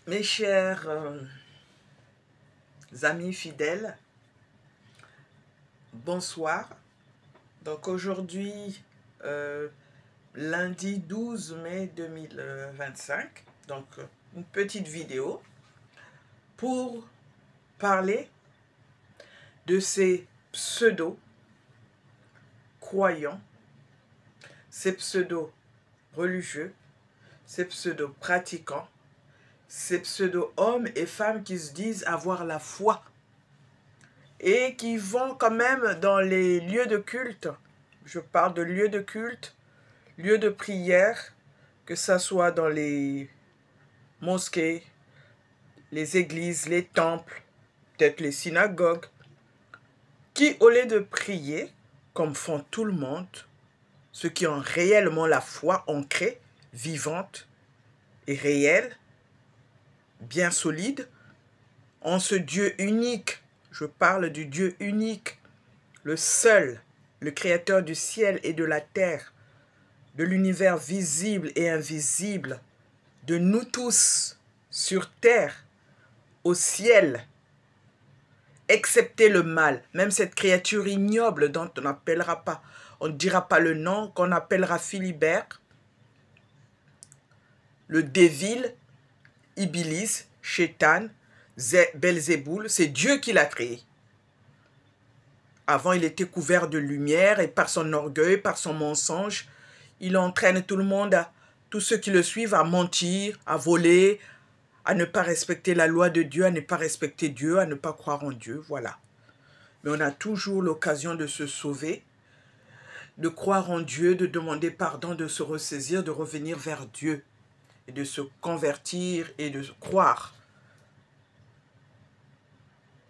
Mes chers amis fidèles, bonsoir. Donc aujourd'hui, lundi 12 mai 2025, donc une petite vidéo pour parler de ces pseudo-croyants, ces pseudo-religieux, ces pseudo-pratiquants, ces pseudo-hommes et femmes qui se disent avoir la foi et qui vont quand même dans les lieux de culte. Je parle de lieux de culte, lieux de prière, que ça soit dans les mosquées, les églises, les temples, peut-être les synagogues, qui au lieu de prier, comme font tout le monde, ceux qui ont réellement la foi ancrée, vivante et réelle, bien solide, en ce Dieu unique. Je parle du Dieu unique, le seul, le créateur du ciel et de la terre, de l'univers visible et invisible, de nous tous, sur terre, au ciel, excepté le mal, même cette créature ignoble dont on n'appellera pas, on ne dira pas le nom, qu'on appellera Philibert, le Dévil, Iblis, Chétan, Belzéboul, c'est Dieu qui l'a créé. Avant, il était couvert de lumière et par son orgueil, par son mensonge, il entraîne tout le monde, tous ceux qui le suivent, à mentir, à voler, à ne pas respecter la loi de Dieu, à ne pas respecter Dieu, à ne pas croire en Dieu, voilà. Mais on a toujours l'occasion de se sauver, de croire en Dieu, de demander pardon, de se ressaisir, de revenir vers Dieu et de se convertir et de croire.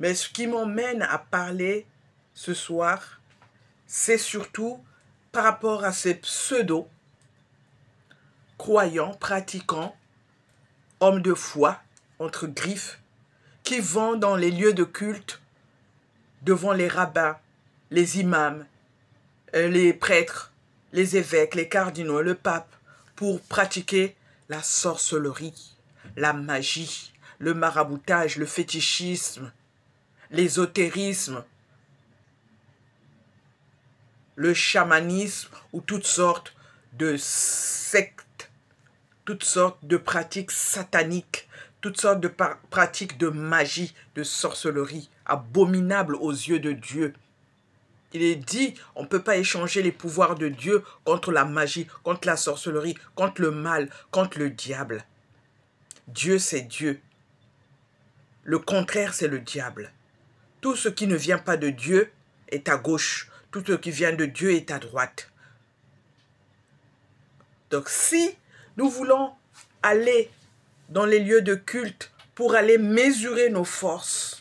Mais ce qui m'emmène à parler ce soir, c'est surtout par rapport à ces pseudo-croyants, pratiquants, hommes de foi, entre griffes, qui vont dans les lieux de culte, devant les rabbins, les imams, les prêtres, les évêques, les cardinaux, le pape, pour pratiquer la sorcellerie, la magie, le maraboutage, le fétichisme, l'ésotérisme, le chamanisme ou toutes sortes de sectes, toutes sortes de pratiques sataniques, toutes sortes de pratiques de magie, de sorcellerie, abominables aux yeux de Dieu. Il est dit, on ne peut pas échanger les pouvoirs de Dieu contre la magie, contre la sorcellerie, contre le mal, contre le diable. Dieu, c'est Dieu. Le contraire, c'est le diable. Tout ce qui ne vient pas de Dieu est à gauche. Tout ce qui vient de Dieu est à droite. Donc si nous voulons aller dans les lieux de culte pour aller mesurer nos forces,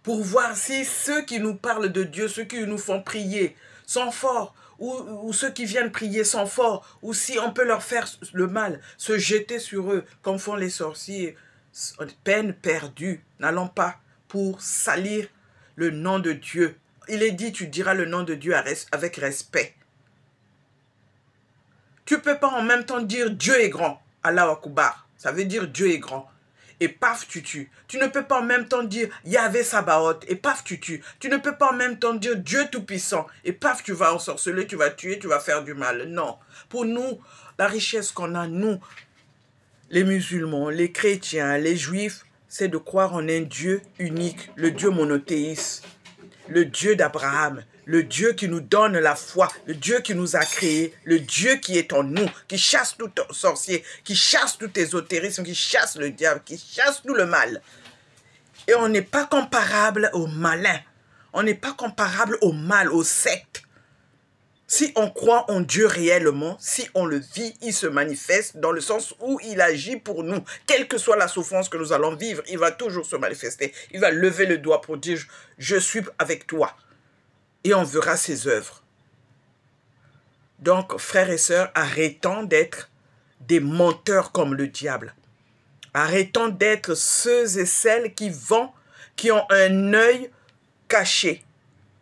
pour voir si ceux qui nous parlent de Dieu, ceux qui nous font prier, sont forts, ou ceux qui viennent prier sont forts, ou si on peut leur faire le mal, se jeter sur eux, comme font les sorciers, peine perdue, n'allons pas pour salir le nom de Dieu. Il est dit, tu diras le nom de Dieu avec respect. Tu ne peux pas en même temps dire Dieu est grand, Allahu Akbar, ça veut dire Dieu est grand. Et paf, tu tues. Tu ne peux pas en même temps dire Yahvé Sabaoth, et paf, tu tues. Tu ne peux pas en même temps dire Dieu Tout-Puissant, et paf, tu vas ensorceler, tu vas tuer, tu vas faire du mal. Non. Pour nous, la richesse qu'on a, nous, les musulmans, les chrétiens, les juifs, c'est de croire en un Dieu unique, le Dieu monothéiste, le Dieu d'Abraham, le Dieu qui nous donne la foi, le Dieu qui nous a créés, le Dieu qui est en nous, qui chasse tout sorcier, qui chasse tout ésotérisme, qui chasse le diable, qui chasse tout le mal. Et on n'est pas comparable aux malins, on n'est pas comparable au mal, aux sectes. Si on croit en Dieu réellement, si on le vit, il se manifeste dans le sens où il agit pour nous. Quelle que soit la souffrance que nous allons vivre, il va toujours se manifester. Il va lever le doigt pour dire « Je suis avec toi ». Et on verra ses œuvres. Donc, frères et sœurs, arrêtons d'être des menteurs comme le diable. Arrêtons d'être ceux et celles qui vont, qui ont un œil caché.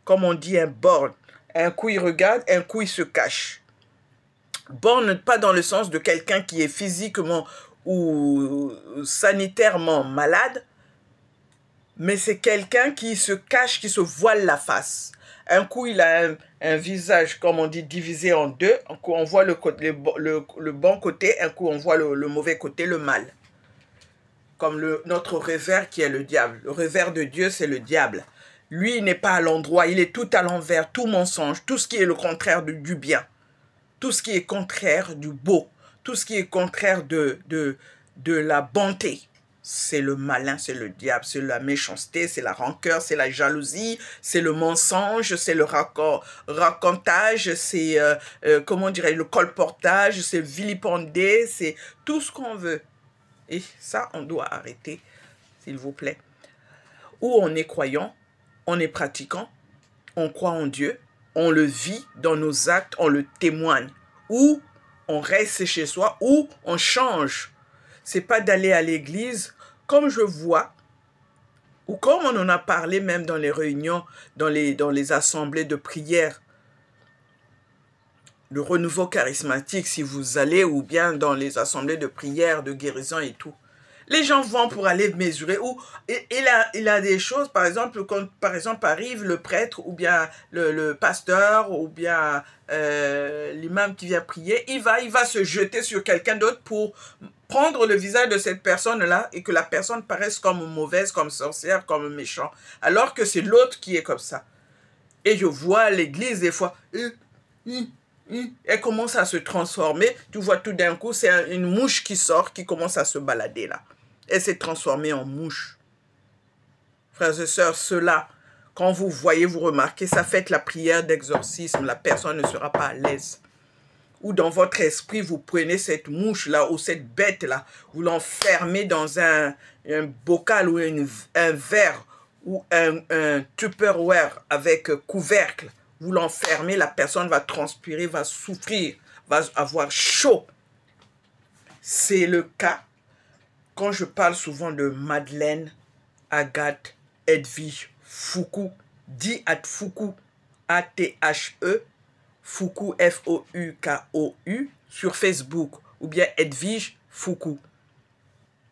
Comme on dit un borgne. Un coup, il regarde, un coup, il se cache. Borgne, pas dans le sens de quelqu'un qui est physiquement ou sanitairement malade, mais c'est quelqu'un qui se cache, qui se voile la face. Un coup, il a un visage, comme on dit, divisé en deux. Un coup, on voit le bon côté, un coup, on voit le mauvais côté, le mal. Comme notre revers qui est le diable. Le revers de Dieu, c'est le diable. Lui, il n'est pas à l'endroit, il est tout à l'envers, tout mensonge, tout ce qui est le contraire du bien. Tout ce qui est contraire du beau. Tout ce qui est contraire de la bonté. C'est le malin, c'est le diable, c'est la méchanceté, c'est la rancœur, c'est la jalousie, c'est le mensonge, c'est le racontage, c'est, comment dirais-je, le colportage, c'est vilipender, c'est tout ce qu'on veut. Et ça, on doit arrêter, s'il vous plaît. Ou on est croyant, on est pratiquant, on croit en Dieu, on le vit dans nos actes, on le témoigne. Ou on reste chez soi, ou on change. C'est pas d'aller à l'église, comme je vois, ou comme on en a parlé même dans les réunions, dans les assemblées de prière, le renouveau charismatique, si vous allez, ou bien dans les assemblées de prière, de guérison et tout. Les gens vont pour aller mesurer, ou il a des choses, par exemple, quand par exemple arrive le prêtre, ou bien le pasteur, ou bien l'imam qui vient prier, il va se jeter sur quelqu'un d'autre pour prendre le visage de cette personne-là et que la personne paraisse comme mauvaise, comme sorcière, comme méchant, alors que c'est l'autre qui est comme ça. Et je vois l'église des fois, elle commence à se transformer, tu vois tout d'un coup, c'est une mouche qui sort, qui commence à se balader là. Elle s'est transformée en mouche. Frères et sœurs, cela, quand vous voyez, vous remarquez, ça fait la prière d'exorcisme, la personne ne sera pas à l'aise. Ou dans votre esprit, vous prenez cette mouche-là ou cette bête-là, vous l'enfermez dans un bocal ou un verre ou un Tupperware avec couvercle. Vous l'enfermez, la personne va transpirer, va souffrir, va avoir chaud. C'est le cas quand je parle souvent de Madeleine, Agathe, Edwige, Foucault, dit at Foucault, A-T-H-E, Foucault, F-O-U-K-O-U, sur Facebook, ou bien Edwige Foucault.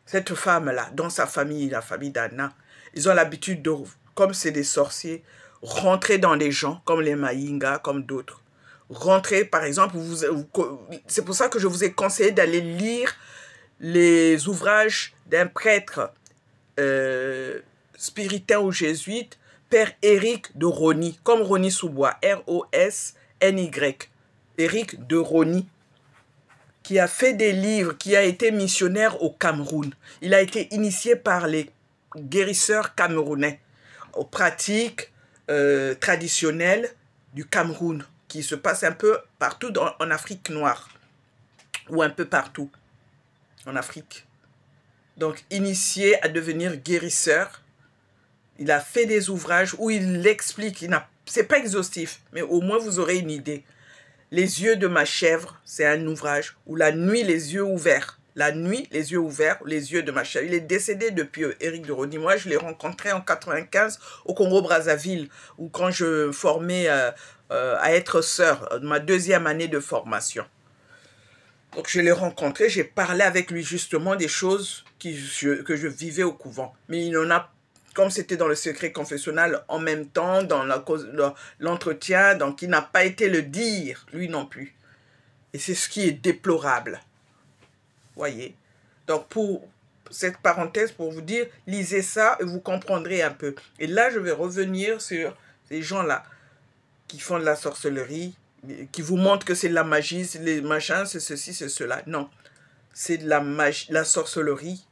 Cette femme-là, dans sa famille, la famille d'Anna, ils ont l'habitude de, comme c'est des sorciers, rentrer dans les gens, comme les Maïnga, comme d'autres. Rentrer, par exemple, c'est pour ça que je vous ai conseillé d'aller lire les ouvrages d'un prêtre spiritain ou jésuite, Père Éric de Rony, comme Rony Sous-Bois, R-O-S-N-Y, Éric de Rony, qui a fait des livres, qui a été missionnaire au Cameroun. Il a été initié par les guérisseurs camerounais aux pratiques traditionnelles du Cameroun, qui se passent un peu partout en Afrique noire, ou un peu partout en Afrique. Donc, initié à devenir guérisseur, il a fait des ouvrages où il explique, c'est pas exhaustif, mais au moins vous aurez une idée. Les yeux de ma chèvre, c'est un ouvrage, où la nuit, les yeux ouverts. La nuit, les yeux ouverts, les yeux de ma chèvre. Il est décédé depuis Éric de Rony. Moi, je l'ai rencontré en 95 au Congo-Brazzaville, où quand je formais à être sœur, ma deuxième année de formation. Donc, je l'ai rencontré, j'ai parlé avec lui justement des choses que je vivais au couvent. Mais il en a, comme c'était dans le secret confessionnal, en même temps, dans l'entretien, donc il n'a pas été le dire, lui non plus. Et c'est ce qui est déplorable. Voyez. Donc, pour cette parenthèse, pour vous dire, lisez ça et vous comprendrez un peu. Et là, je vais revenir sur ces gens-là qui font de la sorcellerie, qui vous montrent que c'est de la magie, c'est les machins, c'est ceci, c'est cela. Non, c'est de la magie, la sorcellerie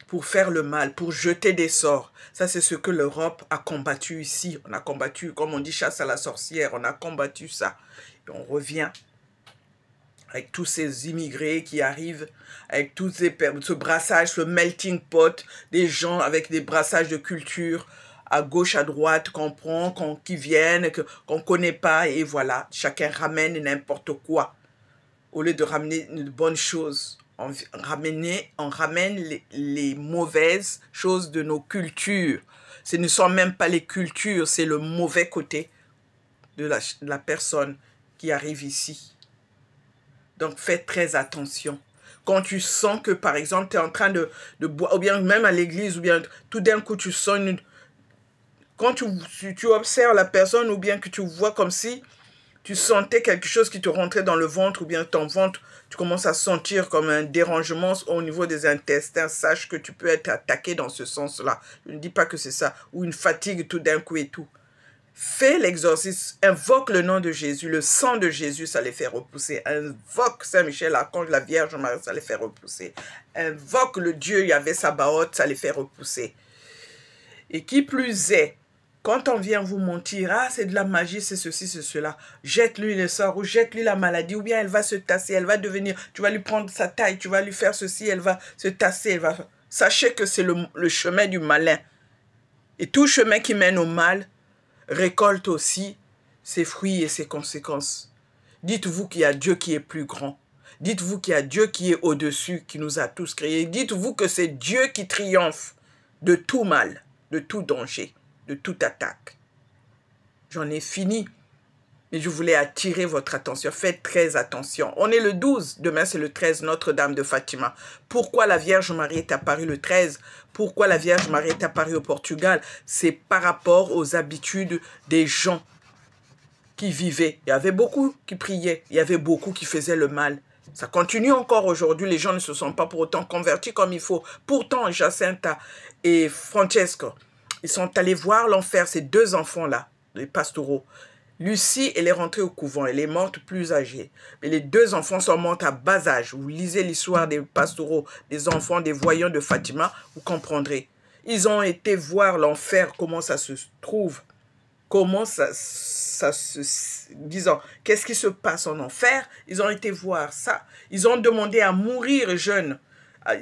pour faire le mal, pour jeter des sorts. Ça, c'est ce que l'Europe a combattu ici. On a combattu, comme on dit, chasse à la sorcière. On a combattu ça. Et on revient avec tous ces immigrés qui arrivent, avec tous ce brassage, ce melting pot, des gens avec des brassages de culture, à gauche, à droite, qu'on prend, qui viennent, qu'on ne connaît pas, et voilà, chacun ramène n'importe quoi. Au lieu de ramener de bonnes choses, on ramène les mauvaises choses de nos cultures. Ce ne sont même pas les cultures, c'est le mauvais côté de la personne qui arrive ici. Donc faites très attention. Quand tu sens que, par exemple, tu es en train de boire, ou bien même à l'église, ou bien tout d'un coup, tu sens une... Quand tu observes la personne, ou bien que tu vois comme si tu sentais quelque chose qui te rentrait dans le ventre, ou bien ton ventre, tu commences à sentir comme un dérangement au niveau des intestins, sache que tu peux être attaqué dans ce sens-là. Je ne dis pas que c'est ça, ou une fatigue tout d'un coup et tout. Fais l'exorcisme, invoque le nom de Jésus, le sang de Jésus, ça les fait repousser. Invoque Saint-Michel, l'archange, la Vierge Marie, ça les fait repousser. Invoque le Dieu Yahvé Sabaoth, ça les fait repousser. Et qui plus est, quand on vient vous mentir, ah, c'est de la magie, c'est ceci, c'est cela, jette-lui le sort, ou jette-lui la maladie, ou bien elle va se tasser, elle va devenir, tu vas lui prendre sa taille, tu vas lui faire ceci, elle va se tasser, elle va... Sachez que c'est le chemin du malin. Et tout chemin qui mène au mal récolte aussi ses fruits et ses conséquences. Dites-vous qu'il y a Dieu qui est plus grand. Dites-vous qu'il y a Dieu qui est au-dessus, qui nous a tous créés. Dites-vous que c'est Dieu qui triomphe de tout mal, de tout danger, de toute attaque. J'en ai fini, mais je voulais attirer votre attention. Faites très attention. On est le 12, demain c'est le 13, Notre-Dame de Fatima. Pourquoi la Vierge Marie est apparue le 13? Pourquoi la Vierge Marie est apparue au Portugal? C'est par rapport aux habitudes des gens qui vivaient. Il y avait beaucoup qui priaient, il y avait beaucoup qui faisaient le mal. Ça continue encore aujourd'hui, les gens ne se sont pas pour autant convertis comme il faut. Pourtant, Jacinta et Francesco, ils sont allés voir l'enfer, ces deux enfants-là, les pastoraux. Lucie, elle est rentrée au couvent, elle est morte plus âgée. Mais les deux enfants sont morts à bas âge. Vous lisez l'histoire des pastoraux, des enfants, des voyants de Fatima, vous comprendrez. Ils ont été voir l'enfer, comment ça se trouve, comment ça se... Disons, qu'est-ce qui se passe en enfer? Ils ont été voir ça. Ils ont demandé à mourir jeunes,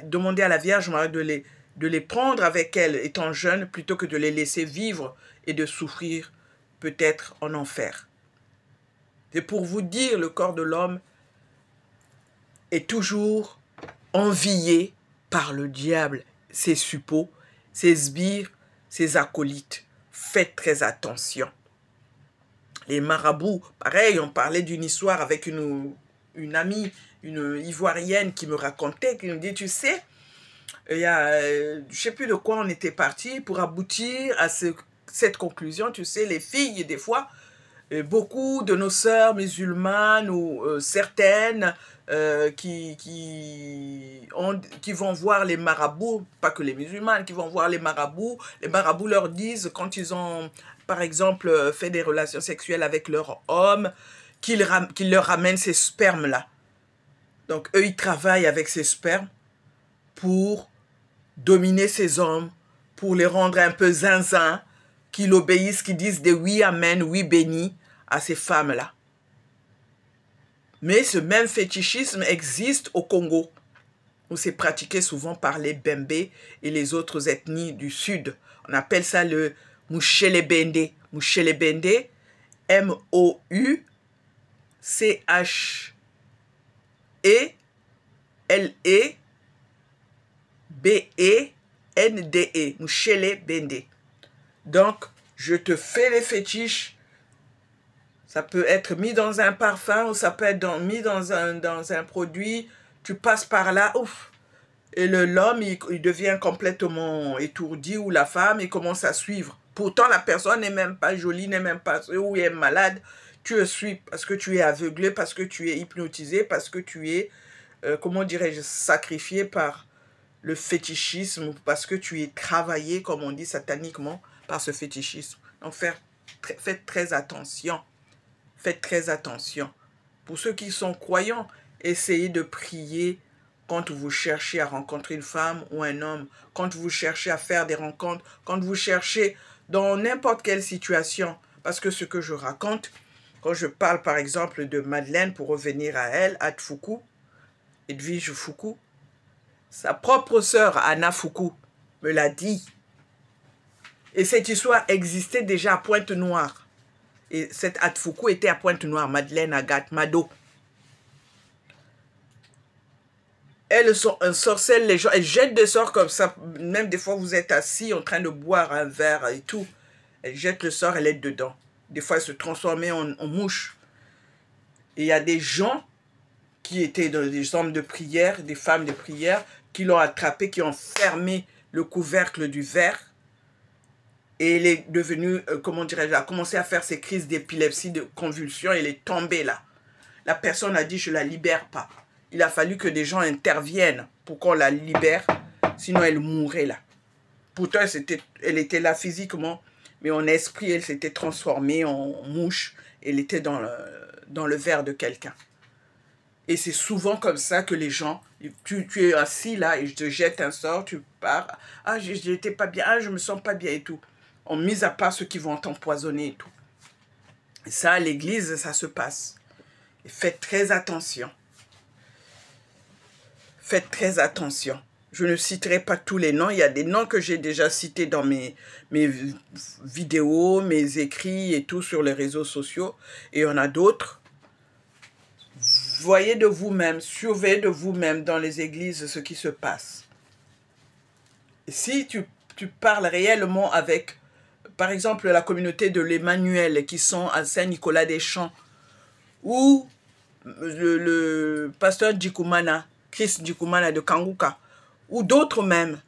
demander à la Vierge Marie de les prendre avec elle étant jeunes, plutôt que de les laisser vivre et de souffrir peut-être en enfer. C'est pour vous dire, le corps de l'homme est toujours envié par le diable, ses suppôts, ses sbires, ses acolytes. Faites très attention. Les marabouts, pareil, on parlait d'une histoire avec une amie, une Ivoirienne qui me racontait, qui me dit, tu sais, il y a, je ne sais plus de quoi on était parti pour aboutir à cette conclusion. Tu sais, les filles, des fois, beaucoup de nos sœurs musulmanes ou certaines qui vont voir les marabouts, pas que les musulmanes, qui vont voir les marabouts leur disent, quand ils ont, par exemple, fait des relations sexuelles avec leur homme, qu'ils leur ramènent ces spermes-là. Donc, eux, ils travaillent avec ces spermes pour dominer ces hommes, pour les rendre un peu zinzin, qu'ils obéissent, qu'ils disent des oui, amen, oui, béni à ces femmes-là. Mais ce même fétichisme existe au Congo, où c'est pratiqué souvent par les Bembé et les autres ethnies du Sud. On appelle ça le Mouchelebende. Mouchelebende, M-O-U-C-H-E-L-E-B-E-N-D-E. Mouchelebende. Donc, je te fais les fétiches. Ça peut être mis dans un parfum ou ça peut être mis dans un produit. Tu passes par là, ouf. Et l'homme, il devient complètement étourdi, ou la femme, il commence à suivre. Pourtant, la personne n'est même pas jolie, n'est même pas... ou elle est malade. Tu le suis parce que tu es aveuglé, parce que tu es hypnotisé, parce que tu es, comment dirais-je, sacrifié par le fétichisme, parce que tu es travaillé, comme on dit sataniquement, par ce fétichisme. Donc, faites très attention. Faites très attention. Pour ceux qui sont croyants, essayez de prier quand vous cherchez à rencontrer une femme ou un homme, quand vous cherchez à faire des rencontres, quand vous cherchez dans n'importe quelle situation. Parce que ce que je raconte, quand je parle par exemple de Madeleine, pour revenir à elle, Edwige Foucault, sa propre sœur Anna Foucault me l'a dit. Et cette histoire existait déjà à Pointe-Noire. Et cette Anna Foucault était à Pointe-Noire, Madeleine Agathe Mado. Elles sont ensorcellent les gens, elles jettent des sorts comme ça. Même des fois, vous êtes assis en train de boire un verre et tout. Elles jettent le sort, elle est dedans. Des fois, elles se transforment en mouche. Et il y a des gens qui étaient dans des hommes de prière, des femmes de prière, qui l'ont attrapé, qui ont fermé le couvercle du verre. Et il est devenu, comment dirais-je, a commencé à faire ses crises d'épilepsie, de convulsions, il est tombé là. La personne a dit, je ne la libère pas. Il a fallu que des gens interviennent pour qu'on la libère, sinon elle mourrait là. Pourtant, elle était là physiquement, mais en esprit, elle s'était transformée en mouche. Elle était dans le verre de quelqu'un. Et c'est souvent comme ça que les gens, tu es assis là et je te jette un sort, tu pars. Ah, j'étais pas bien, ah, je me sens pas bien et tout. On mise à part ceux qui vont t'empoisonner et tout. Et ça, à l'église, ça se passe. Et faites très attention. Faites très attention. Je ne citerai pas tous les noms. Il y a des noms que j'ai déjà cités dans mes vidéos, mes écrits et tout sur les réseaux sociaux. Et il y en a d'autres. Voyez de vous-même, surveillez de vous-même dans les églises ce qui se passe. Et si tu parles réellement avec, par exemple, la communauté de l'Emmanuel qui sont à Saint-Nicolas-des-Champs, ou le pasteur Djikumana, Chris Djikumana de Kanguka, ou d'autres même,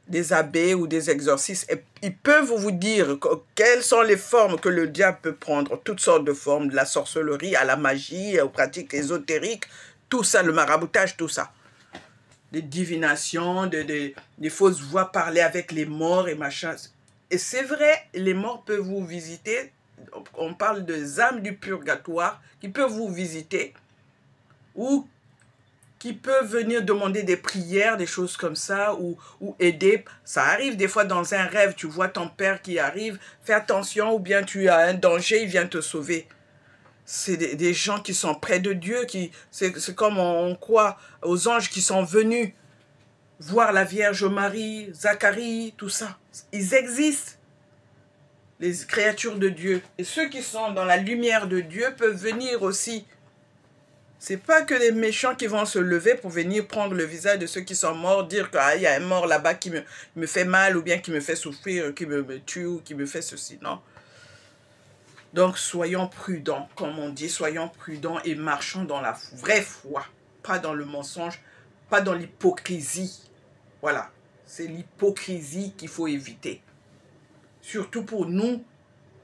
des abbés ou des exorcistes, et ils peuvent vous dire quelles sont les formes que le diable peut prendre, toutes sortes de formes, de la sorcellerie à la magie, aux pratiques ésotériques, tout ça, le maraboutage, tout ça. Des divinations, des fausses voix, parler avec les morts et machin. Et c'est vrai, les morts peuvent vous visiter. On parle des âmes du purgatoire qui peuvent vous visiter ou qui peuvent venir demander des prières, des choses comme ça, ou aider. Ça arrive des fois dans un rêve, tu vois ton père qui arrive, fais attention, ou bien tu as un danger, il vient te sauver. C'est des gens qui sont près de Dieu, c'est comme on croit aux anges qui sont venus voir la Vierge Marie, Zacharie, tout ça. Ils existent, les créatures de Dieu. Et ceux qui sont dans la lumière de Dieu peuvent venir aussi. C'est pas que les méchants qui vont se lever pour venir prendre le visage de ceux qui sont morts, dire qu'il y a un mort là-bas qui me fait mal, ou bien qui me fait souffrir, qui me tue, ou qui me fait ceci, non. Donc, soyons prudents, comme on dit, soyons prudents et marchons dans la vraie foi, pas dans le mensonge, pas dans l'hypocrisie. Voilà, c'est l'hypocrisie qu'il faut éviter. Surtout pour nous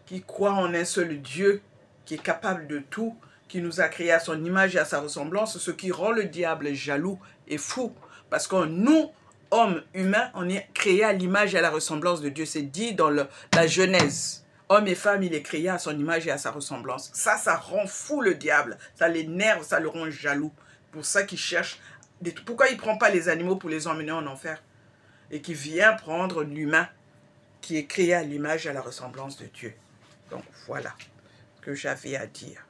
qui croient en un seul Dieu qui est capable de tout, qui nous a créés à son image et à sa ressemblance, ce qui rend le diable jaloux et fou. Parce que nous, hommes humains, on est créés à l'image et à la ressemblance de Dieu. C'est dit dans la Genèse. Homme et femme, il est créé à son image et à sa ressemblance. Ça rend fou le diable. Ça l'énerve, ça le rend jaloux. Pour ça qu'il cherche... Pourquoi il ne prend pas les animaux pour les emmener en enfer? Et qu'il vient prendre l'humain qui est créé à l'image et à la ressemblance de Dieu. Donc voilà ce que j'avais à dire.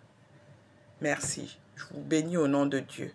Merci. Je vous bénis au nom de Dieu.